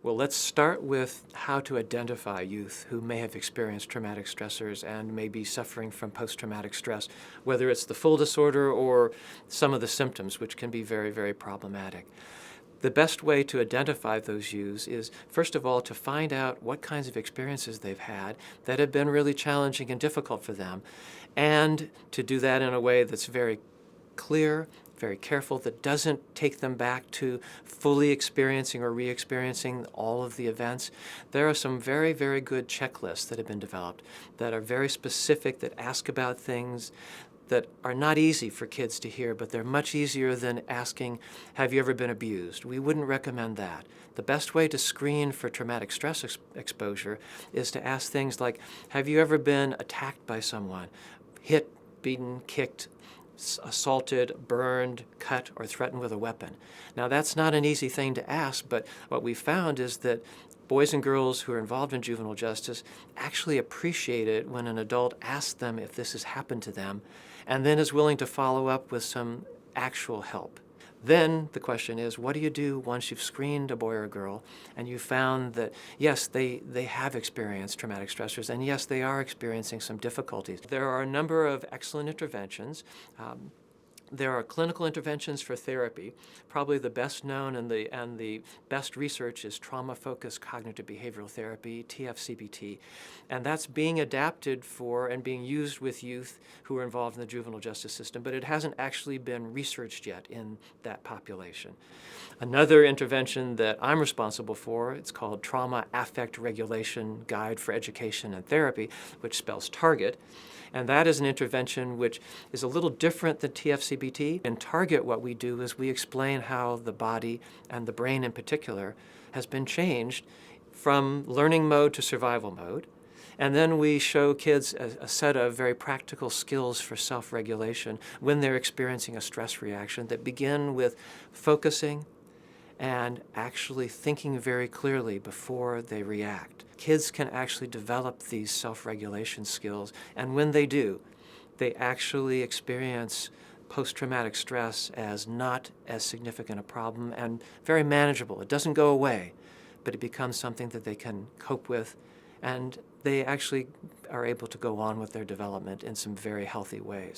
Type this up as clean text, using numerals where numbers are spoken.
Well, let's start with how to identify youth who may have experienced traumatic stressors and may be suffering from post-traumatic stress, whether it's the full disorder or some of the symptoms, which can be very, very problematic. The best way to identify those youths is, first of all, to find out what kinds of experiences they've had that have been really challenging and difficult for them, and to do that in a way that's very clear, very careful, that doesn't take them back to fully experiencing or re-experiencing all of the events. There are some very, very good checklists that have been developed that are very specific, that ask about things that are not easy for kids to hear, but they're much easier than asking, have you ever been abused? We wouldn't recommend that. The best way to screen for traumatic stress exposure is to ask things like, have you ever been attacked by someone, hit, beaten, kicked, assaulted, burned, cut, or threatened with a weapon? Now, that's not an easy thing to ask, but what we found is that boys and girls who are involved in juvenile justice actually appreciate it when an adult asks them if this has happened to them, and then is willing to follow up with some actual help. Then the question is, what do you do once you've screened a boy or a girl and you found that, yes, they have experienced traumatic stressors, and yes, they are experiencing some difficulties? There are a number of excellent interventions. There are clinical interventions for therapy. Probably the best known and the best research is trauma-focused cognitive behavioral therapy, TFCBT, and that's being adapted for and being used with youth who are involved in the juvenile justice system, but it hasn't actually been researched yet in that population. Another intervention that I'm responsible for, it's called Trauma Affect Regulation Guide for Education and Therapy, which spells TARGET. And that is an intervention which is a little different than TFCBT. In TARGET, what we do is we explain how the body, and the brain in particular, has been changed from learning mode to survival mode. And then we show kids a set of very practical skills for self-regulation when they're experiencing a stress reaction that begin with focusing and actually thinking very clearly before they react. Kids can actually develop these self-regulation skills, and when they do, they actually experience post-traumatic stress as not as significant a problem and very manageable. It doesn't go away, but it becomes something that they can cope with, and they actually are able to go on with their development in some very healthy ways.